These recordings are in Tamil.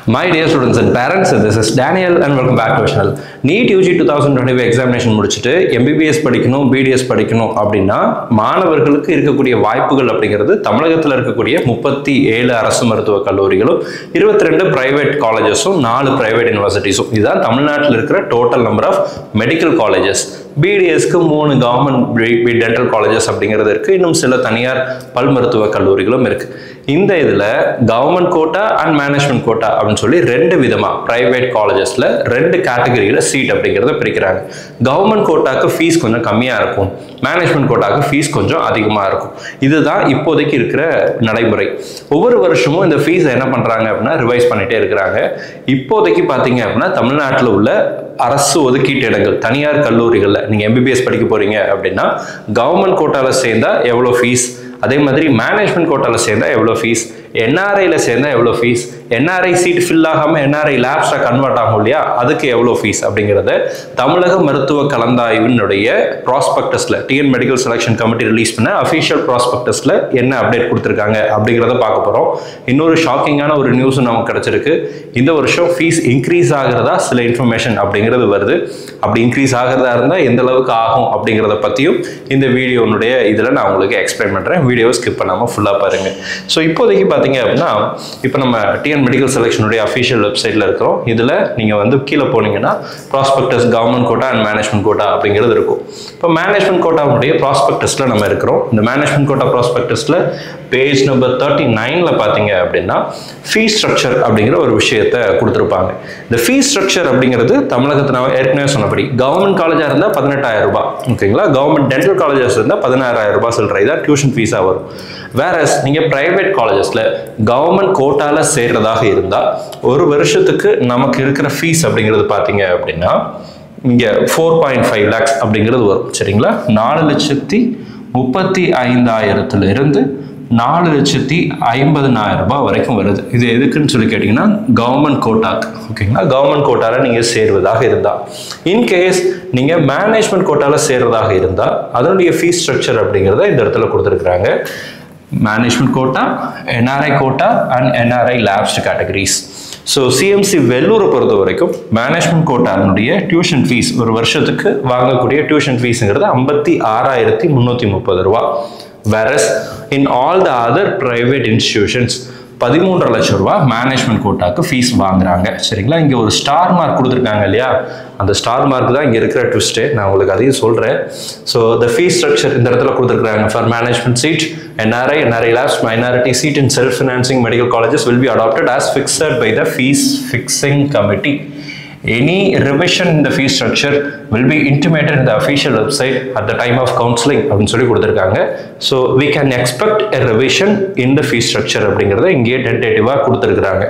My dear students and parents, this is Daniel and welcome back to our channel. NEET UG 2025 examination முடிச்சிட்டு MBBS படிக்கணும், BDS படிக்கணும் அப்படின்னா மாணவர்களுக்கு இருக்கக்கூடிய வாய்ப்புகள் அப்படிங்கிறது தமிழகத்தில் இருக்கக்கூடிய 37 அரசு மருத்துவக் கல்லூரிகளும் 22 பிரைவேட் காலேஜஸும் 4 பிரைவேட் யூனிவர்சிட்டிஸும் இதுதான் தமிழ்நாட்டில் இருக்கிற total number of medical colleges. BDSக்கு 3 கவர்மெண்ட் டென்டல் காலேஜஸ் அப்படிங்கிறது இருக்குது. இன்னும் சில தனியார் பல் மருத்துவக் கல்லூரிகளும் இருக்குது. இந்த இதில் government quota and management quota அப்படின்னு சொல்லி 2 விதமாக பிரைவேட் காலேஜஸில் 2 கேட்டகரியில் சீட் அப்படிங்கிறத பிரிக்கிறாங்க. கவர்மெண்ட் கோட்டாக்கு ஃபீஸ் கொஞ்சம் கம்மியாக இருக்கும், மேனேஜ்மெண்ட் கோட்டாக்கு ஃபீஸ் கொஞ்சம் அதிகமாக இருக்கும். இதுதான் இப்போதைக்கு இருக்கிற நடைமுறை. ஒவ்வொரு வருஷமும் இந்த ஃபீஸை என்ன பண்ணுறாங்க அப்படின்னா ரிவைஸ் பண்ணிகிட்டே இருக்கிறாங்க. இப்போதைக்கு பார்த்தீங்க அப்படின்னா தமிழ்நாட்டில் உள்ள அரசு ஒதுக்கீட்டு இடங்கள் தனியார் கல்லூரிகளில் நீங்கள் MBBS படிக்க போகிறீங்க அப்படின்னா கவர்மெண்ட் கோட்டாவில் சேர்ந்தால் எவ்வளோ ஃபீஸ், அதே மாதிரி மேனேஜ்மெண்ட் கோட்டாவில் சேர்ந்தால் எவ்வளோ ஃபீஸ், NRIயில் சேர்ந்தால் எவ்வளோ ஃபீஸ், NRI சீட் ஃபில் ஆகாமல் NRI லேப்ஸாக கன்வெர்ட் ஆகும் இல்லையா, அதுக்கு எவ்வளோ ஃபீஸ் அப்படிங்கிறத தமிழக மருத்துவ கலந்தாய்வினுடைய ப்ராஸ்பெக்டஸில் TN medical selection committee release பண்ண அஃபிஷியல் ப்ராஸ்பெக்டஸில் என்ன அப்டேட் கொடுத்துருக்காங்க அப்படிங்கிறத பார்க்க போகிறோம். இன்னொரு ஷாக்கிங்கான ஒரு நியூஸும் நமக்கு கிடச்சிருக்கு. இந்த வருஷம் ஃபீஸ் இன்க்ரீஸ் ஆகிறதா சில இன்ஃபர்மேஷன் அப்படிங்கிறது வருது. அப்படி இன்க்ரீஸ் ஆகிறதா இருந்தால் எந்த அளவுக்கு ஆகும் அப்படிங்கிறத பற்றியும் இந்த வீடியோனுடைய இதில் நான் உங்களுக்கு எக்ஸ்பிளைன் பண்ணுறேன். வீடியோவை ஸ்கிப் பண்ணாமல் ஃபுல்லாக பாருங்கள். ஸோ இப்போதைக்கு பார்த்தீங்க அப்படின்னா இப்போ நம்ம டிஎன் மெடிக்கல் செலெக்ஷனுடைய அஃபிஷியல் வெப்சைட்டில் இருக்கிறோம். இதில் நீங்கள் வந்து கீழே போனீங்கன்னா prospectus government quota and management quota அப்படிங்கிறது இருக்கும். இப்போ மேனேஜ்மெண்ட் கோட்டாவுடைய ப்ராஸ்பெக்டஸில் நம்ம இருக்கிறோம். இந்த மேனேஜ்மெண்ட் கோட்டா ப்ராஸ்பெக்டஸில் பேஜ் நம்பர் 39 பார்த்தீங்க அப்படின்னா ஃபீஸ் ஸ்ட்ரக்சர் அப்படிங்கிற ஒரு விஷயத்தை கொடுத்துருப்பாங்க. இந்த ஃபீஸ் ஸ்ட்ரக்சர் அப்படிங்கிறது தமிழகத்தில் நான் ஏற்கனவே சொன்னபடி கவர்மெண்ட் காலேஜாக இருந்தால் 18,000 ரூபாய், ஓகேங்களா. கவர்மெண்ட் டென்டல் காலேஜஸ் இருந்தால் 16,000 ரூபாய் சொல்கிற இதான் டியூஷன் ஃபீஸாக வரும். வேறஸ் நீங்கள் ப்ரைவேட் காலேஜஸில் கவர்மெண்ட் கோட்டாவில் சேர்றதாக இருந்தால் ஒரு வருஷத்துக்கு நமக்கு இருக்கிற ஃபீஸ் அப்படிங்கிறது பார்த்தீங்க அப்படின்னா இங்கே 4.5 lakhs அப்படிங்கிறது வரும். சரிங்களா. 4,35,000 4,50,000 ரூபாய் வரைக்கும் வருது. இது எதுக்குன்னு சொல்லி கேட்டிங்கன்னா கவர்மெண்ட் கோட்டாக்கு, ஓகேங்களா. கவர்மெண்ட் கோட்டாவில் நீங்கள் சேர்வதாக இருந்தால், இன்கேஸ் நீங்கள் மேனேஜ்மெண்ட் கோட்டாவில் சேர்றதாக இருந்தால் அதனுடைய ஃபீஸ் ஸ்ட்ரக்சர் அப்படிங்கிறத இந்த இடத்துல கொடுத்துருக்குறாங்க. Management quota, NRI quota and NRI lapse categories. So CMC வெள்ளூரை பொறுத்த வரைக்கும் மேனேஜ்மெண்ட் கோட்டானுடைய டியூஷன் ஃபீஸ் ஒரு வருஷத்துக்கு வாங்கக்கூடிய டியூஷன் ஃபீஸுங்கிறது 56,330 ரூபா. Whereas in all the other private institutions 13.5 லட்சம் ரூபாய் மேனேஜ்மெண்ட் கோட்டாக்கு ஃபீஸ் வாங்குறாங்க. சரிங்களா. இங்கே ஒரு ஸ்டார் மார்க் கொடுத்துருக்காங்க இல்லையா, அந்த ஸ்டார் மார்க் தான் இங்கே இருக்கிற ட்விஸ்ட்டு. நான் உங்களுக்கு அதையும் சொல்கிறேன். ஸோ த ஃபீஸ் ஸ்ட்ரக்சர் இந்த இடத்துல கொடுத்துருக்காங்க. For management seat NRI labs minority seat in self-financing medical colleges will be adopted as fixed by the fees fixing committee. Any revision in the fee structure will be intimated in the official website at the time of counseling அப்படின்னு சொல்லி கொடுத்துருக்காங்க. So we can expect a revision in the fee structure அப்படிங்கிறத இங்கே டென்டேட்டிவாக கொடுத்துருக்குறாங்க.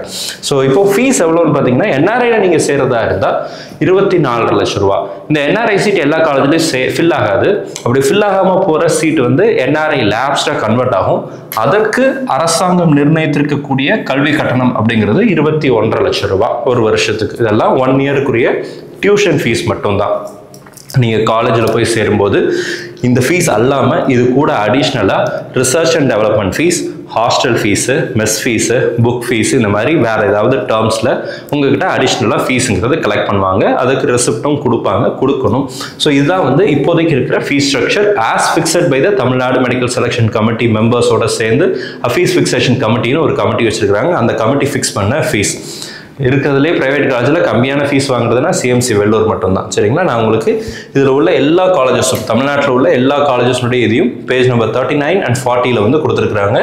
ஸோ இப்போ ஃபீஸ் எவ்வளோன்னு பார்த்தீங்கன்னா NRIயில் நீங்கள் சேர்றதா இருந்தால் 24.5 லட்சம் ரூபா. இந்த NRI சீட் எல்லா காலேஜ்லையும் ஃபில் ஆகாது. அப்படி ஃபில் ஆகாமல் போகிற சீட் வந்து NRI லேப்ஸாக கன்வெர்ட் ஆகும். அதற்கு அரசாங்கம் நிர்ணயித்திருக்கக்கூடிய கல்வி கட்டணம் அப்படிங்கிறது 21.5 லட்சம் ரூபா ஒரு வருஷத்துக்கு. இதெல்லாம் 1 இயருக்குரிய டியூஷன் ஃபீஸ் மட்டும்தான். நீங்கள் காலேஜில் போய் சேரும்போது இந்த ஃபீஸ் அல்லாமல் இது கூட அடிஷ்னலாக research and development fees, hostel fees, mess fees, book fees, இந்த மாதிரி வேறு ஏதாவது டேர்ம்ஸில் உங்கள்கிட்ட அடிஷ்னலாக ஃபீஸுங்கிறது கலெக்ட் பண்ணுவாங்க. அதுக்கு ரெசிப்டும் கொடுக்கணும். ஸோ இதுதான் வந்து இப்போதைக்கு இருக்கிற fee structure as fixed by the Tamil Nadu medical selection committee மெம்பர்ஸோட சேர்ந்து ஃபீஸ் ஃபிக்ஸேஷன் கமிட்டின்னு ஒரு கமிட்டி வச்சுருக்காங்க. அந்த கமிட்டி ஃபிக்ஸ் பண்ண ஃபீஸ் இருக்கிறதுலே பிரைவேட் காலேஜில் கம்மியான ஃபீஸ் வாங்குறதுனா CMC வெள்ளூர் மட்டும்தான். சரிங்களா. நான் உங்களுக்கு இதில் உள்ள எல்லா காலேஜஸும் தமிழ்நாட்டில் உள்ள எல்லா காலேஜஸுடைய இதையும் பேஜ் நம்பர் 39 and 40 வந்து கொடுத்துருக்குறாங்க.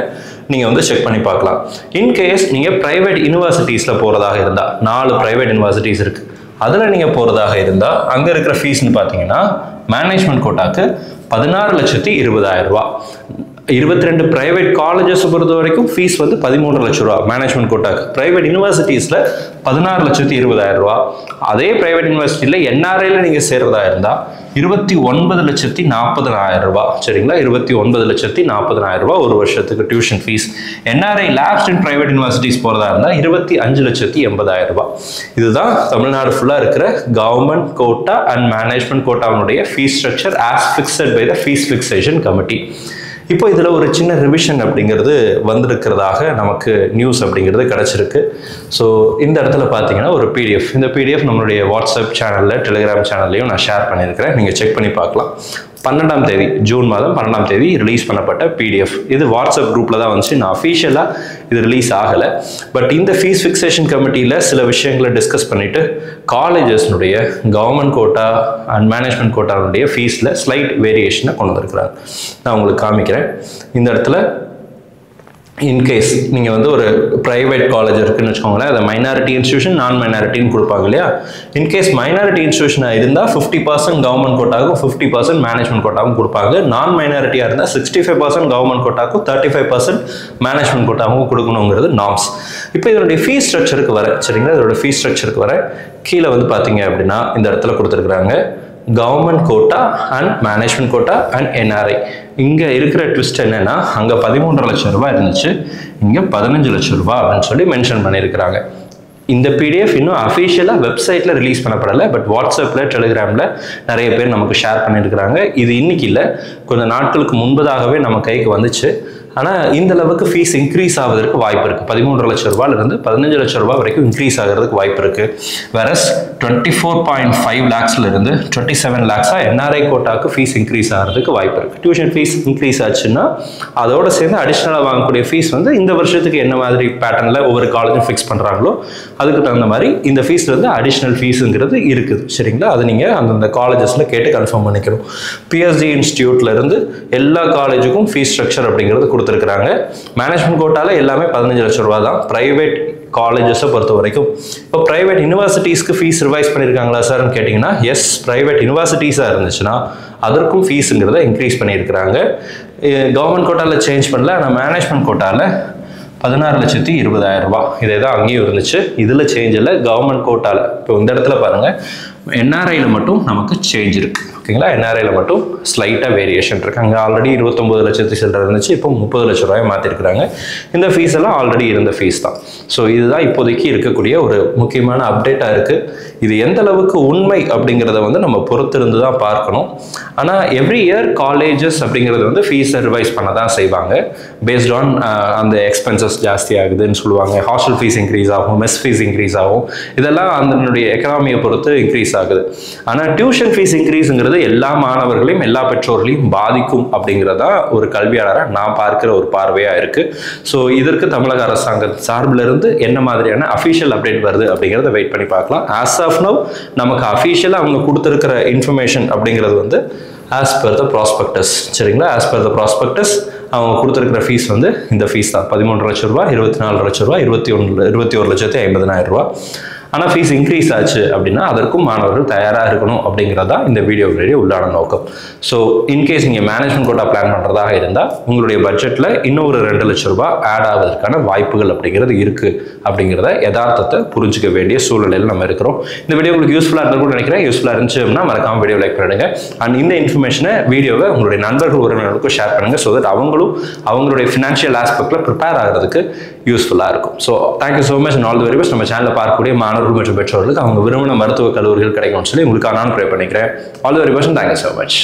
நீங்கள் வந்து செக் பண்ணி பார்க்கலாம். இன்கேஸ் நீங்கள் ப்ரைவேட் யூனிவர்சிட்டிஸில் போகிறதாக இருந்தால் 4 ப்ரைவேட் யூனிவர்சிட்டிஸ் இருக்குது. அதில் நீங்கள் போகிறதாக இருந்தால் அங்கே இருக்கிற ஃபீஸ்ன்னு பார்த்தீங்கன்னா மேனேஜ்மெண்ட் கோட்டாக்கு 16,20,000 ரூபா. 22 பிரைவேட் காலேஜஸ் பொறுத்த வரைக்கும் ஃபீஸ் வந்து 13.5 லட்சம் ரூபா மேனேஜ்மெண்ட் கோட்டாக்கு. பிரைவேட் யூனிவர்சிட்டிஸில் 16,20,000 ரூபா. அதே பிரைவேட் யூனிவர்சிட்டியில் NRIயில் நீங்கள் சேர்றதா இருந்தால் 29,40,000 ரூபா. சரிங்களா. 29,40,000 ரூபா ஒரு வருஷத்துக்கு tuition fees. NRI labs and private universities போகிறதா இருந்தால் 25,80,000 ரூபா. இதுதான் தமிழ்நாடு ஃபுல்லாக இருக்கிற கவர்மெண்ட் கோட்டா அண்ட் மேனேஜ்மெண்ட் கோட்டாவுடைய fees structure as fixed by the fees fixation committee. இப்போ இதில் ஒரு சின்ன ரிவிஷன் அப்படிங்கிறது வந்திருக்கிறதாக நமக்கு நியூஸ் அப்படிங்கிறது கிடச்சிருக்கு. ஸோ இந்த இடத்துல பார்த்தீங்கன்னா ஒரு பிடிஎஃப், இந்த பிடிஎஃப் நம்மளுடைய வாட்ஸ்அப் சேனலில், டெலிகிராம் சேனல்லையும் நான் ஷேர் பண்ணியிருக்கிறேன். நீங்கள் செக் பண்ணி பார்க்கலாம். 12ஆம் தேதி, ஜூன் மாதம் 12ஆம் தேதி ரிலீஸ் பண்ணப்பட்ட பிடிஎஃப். இது வாட்ஸ்அப் குரூப்பில் தான் வந்துச்சு. நான் அஃபீஷியலாக இது ரிலீஸ் ஆகலை. பட் இந்த ஃபீஸ் ஃபிக்சேஷன் கமிட்டியில் சில விஷயங்களை டிஸ்கஸ் பண்ணிவிட்டு காலேஜஸ்னுடைய கவர்மெண்ட் கோட்டா அண்ட் மேனேஜ்மெண்ட் கோட்டாவுடைய ஃபீஸில் ஸ்லைட் வேரியேஷனை கொண்டு வந்திருக்கிறாங்க. நான் உங்களுக்கு காமிக்கிறேன். இந்த இடத்துல இன்கேஸ் நீங்கள் வந்து ஒரு ப்ரைவேட் காலேஜ் இருக்குன்னு வச்சுக்கோங்களேன், அதை மைனாரிட்டி இன்ஸ்டியூஷன், நான் மைனாரிட்டின்னு கொடுப்பாங்க இல்லையா. இன்கேஸ் மைனாரிட்டி இன்ஸ்டியூஷனாக இருந்தால் 50% கவர்மெண்ட் கோட்டாக்கும் 50% மேனேஜ்மெண்ட் கோட்டாக்கும் கொடுப்பாங்க. நான் மைனாரிட்டியாக இருந்தால் 65% கவர்மெண்ட் கோட்டாக்கும் 35% மேனேஜ்மெண்ட் கோட்டாக்கும் கொடுக்கணுங்கிறது நார்ம்ஸ். இப்போ இதனுடைய ஃபீஸ் ஸ்ட்ரக்சருக்கு வர, சரிங்களா, இதோட ஃபீஸ் ஸ்ட்ரக்சருக்கு வர கீழே வந்து பார்த்தீங்க அப்படின்னா இந்த இடத்துல கொடுத்துருக்குறாங்க government quota and management quota and NRI. இங்கே இருக்கிற ட்விஸ்ட் என்னன்னா, அங்கே 13.5 லட்சம் ரூபாய் இருந்துச்சு, இங்கே 15 லட்சம் ரூபாய் அப்படின்னு சொல்லி மென்ஷன் பண்ணியிருக்கிறாங்க. இந்த பிடிஎஃப் இன்னும் அஃபீஷியலாக வெப்சைட்டில் ரிலீஸ் பண்ணப்படலை. பட் வாட்ஸ்அப்பில், டெலிகிராமில் நிறைய பேர் நமக்கு ஷேர் பண்ணியிருக்கிறாங்க. இது இன்னைக்கு இல்லை, கொஞ்சம் நாட்களுக்கு முன்பதாகவே நம்ம கைக்கு வந்துச்சு. ஆனால் இந்த அளவுக்கு ஃபீஸ் இன்க்ரீஸ் ஆவதற்கு வாய்ப்பு இருக்குது. 13.5 லட்சம் ரூபாயிலிருந்து 15 லட்சம் ரூபாய் வரைக்கும் இன்க்ரீஸ் ஆகிறதுக்கு வாய்ப்பு இருக்குது. வேறஸ் 24.5 லேக்ஸ்லேருந்து 27 லேக்ஸாக என்ஆர்ஐ கோட்டாக்கு ஃபீஸ் இன்க்ரீஸ் ஆகிறதுக்கு வாய்ப்பு இருக்குது. டியூஷன் ஃபீஸ் இன்க்ரீஸ் ஆச்சுன்னா அதோடு சேர்ந்து அடிஷ்னலாக வாங்கக்கூடிய ஃபீஸ் வந்து இந்த வருஷத்துக்கு என்ன மாதிரி பேட்டர்னில் ஒவ்வொரு காலேஜும் ஃபிக்ஸ் பண்ணுறாங்களோ அதுக்கு தகுந்த மாதிரி இந்த ஃபீஸ்லேருந்து அடிஷ்னல் ஃபீஸுங்கிறது இருக்குது. சரிங்களா, அது நீங்கள் அந்தந்த காலேஜஸில் கேட்டு கன்ஃபார்ம் பண்ணிக்கணும். பிஎஸ்டி இன்ஸ்டியூட்லேருந்து எல்லா காலேஜுக்கும் ஃபீஸ் ஸ்ட்ரக்சர் அப்படிங்கிறது கொடுத்துருக்குறாங்க. மேனேஜ்மெண்ட் கோட்டால எல்லாமே 15 லட்சம் ரூபா தான். பிரைவேட் காலேஜஸை பொறுத்த வரைக்கும் இப்போ பிரைவேட் யூனிவர்சிட்டிஸ்க்கு ஃபீஸ் ரிவைஸ் பண்ணியிருக்காங்களா சார்னு கேட்டிங்கன்னா, எஸ், பிரைவேட் யூனிவர்சிட்டிஸாக இருந்துச்சுன்னா அதற்கும் ஃபீஸுங்கிறத இன்க்ரீஸ் பண்ணியிருக்கிறாங்க. கவர்மெண்ட் கோட்டாவில் சேஞ்ச் பண்ணல, ஆனால் மேனேஜ்மெண்ட் கோட்டாவில் 16,20,000 ரூபாய் இதே தான் அங்கேயும் இருந்துச்சு. இதில் சேஞ்ச் இல்லை. கவர்மெண்ட் கோட்டாவில் இப்போ இந்த இடத்துல பாருங்கள், என்ஆர்ஐயில் மட்டும் நமக்கு சேஞ்ச் இருக்குது. ஓகேங்களா, என்ஆர்ஐயில் மட்டும் ஸ்லைட்டாக வேரியேஷன் இருக்குது. அங்கே ஆல்ரெடி 29 லட்சத்து சில்லறை இருந்துச்சு, இப்போ 30 லட்சம் ரூபாய் மாற்றிருக்கிறாங்க. இந்த ஃபீஸ் எல்லாம் ஆல்ரெடி இருந்த ஃபீஸ் தான். ஸோ இதுதான் இப்போதைக்கு இருக்கக்கூடிய ஒரு முக்கியமான அப்டேட்டாக இருக்குது. இது எந்த அளவுக்கு உண்மை அப்படிங்கிறத வந்து நம்ம பொறுத்திருந்து தான் பார்க்கணும். ஆனால் எவ்ரி இயர் காலேஜஸ் அப்படிங்கிறது வந்து ஃபீஸை ரிவைஸ் பண்ண தான் செய்வாங்க. பேஸ்ட் ஆன் அந்த எக்ஸ்பென்சஸ் ஜாஸ்தி ஆகுதுன்னு சொல்லுவாங்க. ஹாஸ்டல் ஃபீஸ் இன்க்ரீஸ் ஆகும், மெஸ் ஃபீஸ் இன்க்ரீஸ் ஆகும். இதெல்லாம் அதனுடைய எக்கனாமியை பொறுத்து இன்க்ரீஸ் ஆகுது. ஆனால் டியூஷன் ஃபீஸ் இன்க்ரீஸுங்கிறது எல்லா மாணவர்களையும் எல்லா பெற்றோர்களையும் பாதிக்கும் அப்படிங்கிறதா ஒரு கல்வியாளராக நான் பார்க்கிற ஒரு பார்வையாக இருக்குது. ஸோ இதற்கு தமிழக அரசாங்கம் சார்பில் இருந்து என்ன மாதிரியான அஃபீஷியல் அப்டேட் வருது அப்படிங்கிறத வெயிட் பண்ணி பார்க்கலாம். ஆஸ் ஆஃப் நவ் நமக்கு அஃபீஷியலாக அவங்க கொடுத்துருக்கிற இன்ஃபர்மேஷன் அப்படிங்கிறது வந்து ஆஸ் பர் த ப்ராஸ்பெக்டஸ். சரிங்களா, ஆஸ் பர் த ப்ராஸ்பெக்டஸ் அவங்க கொடுத்துருக்கிற ஃபீஸ் வந்து இந்த ஃபீஸ் தான். 13 லட்சம் ரூபா, 24 லட்சம் ரூபா, 21,50,000 ரூபா. ஆனால் ஃபீஸ் இன்க்ரீஸ் ஆச்சு அப்படின்னா அதற்கும் மாணவர்கள் தயாராக இருக்கணும் அப்படிங்கிறதா இந்த வீடியோவுடைய உள்ளான நோக்கம். ஸோ இன்கேஸ் நீங்கள் மேனேஜ்மெண்ட் கோட்டா பிளான் பண்ணுறதாக இருந்தால் உங்களுடைய பட்ஜெட்டில் இன்னும் ஒரு 2 லட்சம் ரூபாய் ஆட் ஆவதற்கான வாய்ப்புகள் அப்படிங்கிறது இருக்குது அப்படிங்கிறத யதார்த்தத்தை புரிஞ்சுக்க வேண்டிய சூழ்நிலையில் நம்ம இருக்கிறோம். இந்த வீடியோ உங்களுக்கு யூஸ்ஃபுல்லாக இருந்தாலும் நினைக்கிறேன். யூஸ்ஃபுல்லாக இருந்துச்சு அப்படின்னா மறக்காம வீடியோ லைக் பண்ணிடுங்க. அண்ட் இந்த இன்ஃபர்மேஷனை வீடியோவை உங்களுடைய நண்பர்கள் உறவினர்களுக்கும் ஷேர் பண்ணுங்கள். ஸோ தட் அவங்களும் அவங்களுடைய ஃபினான்ஷியல் ஆஸ்பெக்டில் ப்ரிப்பேர் ஆகிறதுக்கு யூஸ்ஃபுல்லாக இருக்கும். So thank you so much and all the very best. நம்ம சேனலில் பார்க்கக்கூடிய மாணவர்கள் மற்றும் பெற்றோர்களுக்கு அவங்க விரும்பின மருத்துவ கல்லூரிகள் கிடைக்கும்னு சொல்லி உங்களுக்கு நான் ப்ரே பண்ணிக்கிறேன். All the very best. Thank you so much.